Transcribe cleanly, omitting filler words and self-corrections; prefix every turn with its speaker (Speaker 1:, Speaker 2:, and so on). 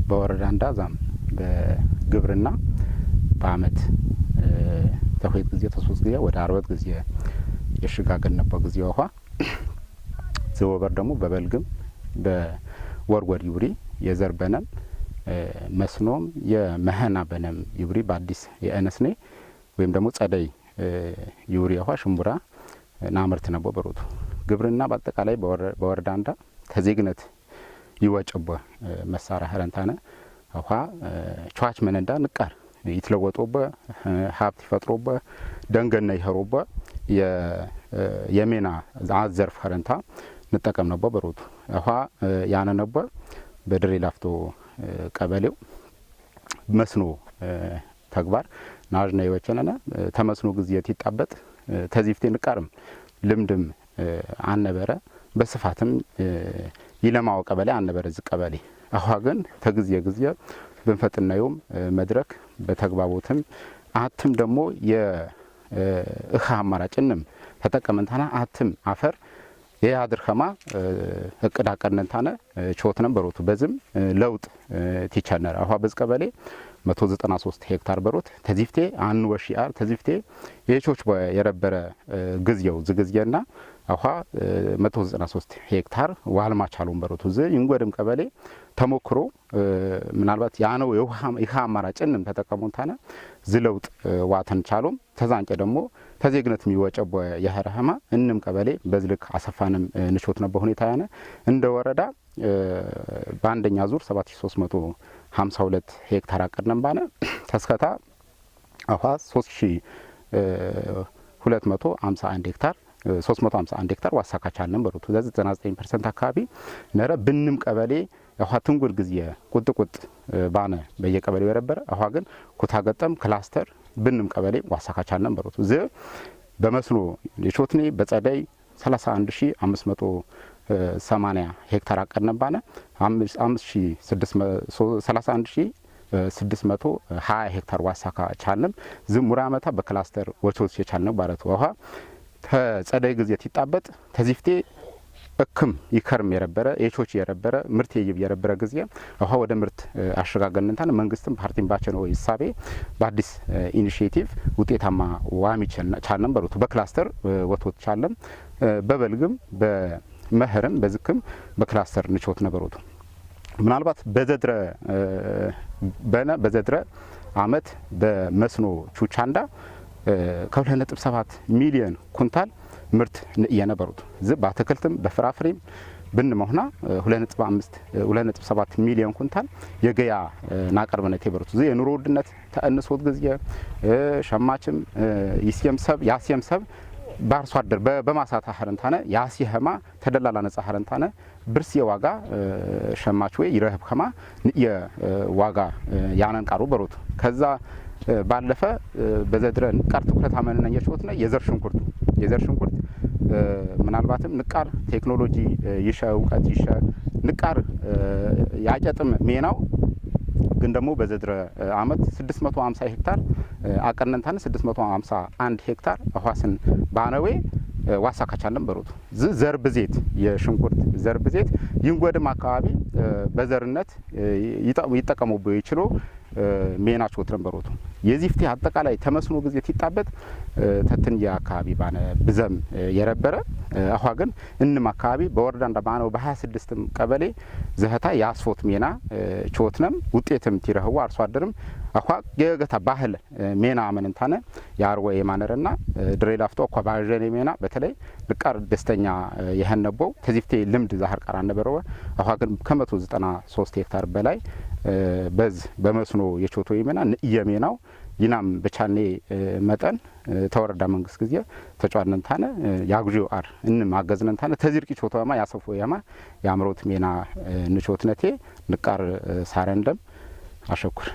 Speaker 1: በወረዳ እንዳዛም በግብርና በአመት ተሁት ጊዜ ተሶስት ጊዜ ወደ 40 ጊዜ የሽጋገር ነበር ጊዜ ውሃ ዘወበር ደግሞ በበልግም በወርወር ይውሪ የዘርበነም መስኖም የመህና በነም ይውሪ በአዲስ የእነስኔ ወይም ደግሞ ጸደይ ይውሪ ውሃ ሽምቡራ ናምርት ነበር በሮቱ ግብርና በአጠቃላይ በወረዳ እንዳ ተዜግነት ይወጭበ መሳሪያ ሀረንታነ ውሃ ቻች መንንዳ ንቃር ይትለወጦበ ሀብት ይፈጥሮበ ደንገና ይሄሮበ የሜና አዘርፍ ሀረንታ ንጠቀም ነበር በሮቱ ውሃ ያነ ነበር በድሬ ላፍቶ ቀበሌው መስኖ ተግባር ናጅና ይወቸነና ተመስኖ ጊዜ ይጣበጥ ተዚፍቴ ንቃርም ልምድም አነበረ በስፋትም ይለማው ቀበሌ አነበረ ዝቀበሌ አሁን ግን ተግዚየ ግዚየ በፈጥናዩም መድረክ በተግባቦትም አትም ደግሞ የእኻ አማራጭንም ተጠቀመንታና አትም አፈር የያድርከማ እቅድ አቀነንታነ ቾት ነበሩት በዝም ለውጥ ቲቻነር አሁን በዝቀበሌ 193 ሄክታር በሮት ተዚፍቴ አንወሽአር ተዚፍቴ የቾች የረበረ ግዝየው ዝግዝየና አሁን 193 ሄክታር ዋልማ ቻሉን በሮቱ ዝ ይንጎድም ቀበሌ ተሞክሮ ምናልባት ያነው የውሃ አማራጭንም ተጠቀሙንታነ ዝለውጥ ዋተን ቻሉም ተዛንጨ ደግሞ ተዜግነት የሚወጨው የህራህማ እንንም ቀበሌ በዝልክ አሰፋንም ንቾት ነበር ሁኔታ ያነ እንደ ወረዳ በአንደኛ ዙር 7352 ሄክታር አቀድነም ባነ ተስከታ አፋ 3251 ሄክታር 351 ሄክታር ዋሳካቻል ነበሩት 99% አካባቢ ነረ ብንም ቀበሌ አፋ ትንጉል ጊዜ ቁጥቁጥ ባነ በየቀበሌው የረበረ አፋ ግን ኩታ ገጠም ክላስተር ብንም ቀበሌ ዋሳካቻል ነበሩት ዝ በመስኖ የቾትኔ በጸደይ 31580 ሄክታር አቀድነም ባነ 31620 ሄክታር ዋሳካቻልም ዝሙራ አመታ በክላስተር ወቾት የቻልነው ባረቱ ውሃ ተጸደይ ጊዜ ይጣበጥ ተዚፍቴ እክም ይከርም የረበረ የቾች የረበረ ምርት የረበረ ጊዜ ውሃ ወደ ምርት አሸጋገርነንታን መንግስትም ፓርቲም ባቸነው ይሳቤ በአዲስ ኢኒሺዬቲቭ ውጤታማ ዋሚቸና ቻልነም በሩቱ በክላስተር ወቶት ቻለም በበልግም በመህርም በዝክም በክላስተር ንቾት ነበሩት ምናልባት በዘድረ አመት በመስኖ ቹቻንዳ ከ2.7 ሚሊዮን ኩንታል ምርት የነበሩት ዝብ አትክልትም በፍራፍሬም ብንመሆና 2.7 ሚሊዮን ኩንታል የገያ ናቀርበነት የበሩት ዝ የኑሮ ውድነት ተአንሶት ጊዜ ሸማችም ያስየም ሰብ ባርሶ አደር በማሳታ ሀረንታነ ያሲህማ ተደላላ ነጻ ሀረንታነ ብርስ የዋጋ ሸማች ወይ ይረህብ ከማ የዋጋ ያነን ቃሩ በሩት ከዛ ባለፈ በዘድረን ቃር ትኩረት አመነኛ ቾትና የዘር ሽንኩርት ምናልባትም ንቃር ቴክኖሎጂ ይሻውቀት ንቃር ያጨጥም ሜናው ግን ደግሞ በዘድረ አመት 650 ሄክታር አቀነንታነ 651 ሄክታር አዋስን ባነዌ ዋሳካቻለም በሩት ዘርብዜት የሽንኩርት ዘርብዜት ይንጎድም አካባቢ በዘርነት ይጠቀሙበት ይችላል ሜናች ወትረን በሮቱ የዚፍቲ አጠቃላይ ተመስኖ ጊዜ ይጣበጥ ተትንያ አካባቢ ባነ ብዘም የረበረ አሁን ግን እንማ አካባቢ በወረዳ እንደባነው በ26 ቀበሌ ዘህታ ያስፎት ሜና ቾትነም ውጤትም ትረህዋ አርሶ አደርም አሁን የገታ ባህል ሜና አመንንታነ ያርወ የማነረና ድሬላፍቶ አኳ ባጀኔ ሜና በተለይ ልቃር ደስተኛ የህነበው ተዚፍቴ ልምድ ዛህር ቀራ ነበረው አሁን ግን ከ193 ሄክታር በላይ በመስኖ የቾቶ የሜና የሜናው ይናም በቻኔ መጠን ተወረዳ መንግስት ጊዜ ተጫዋነንታነ ያግጆ አር እንም አገዝነንታነ ተዚርቂ ቾቶማ ያሰፎ ያማ ያምሮት ሜና ንቾትነቴ ንቃር ሳረንደም አሸኩር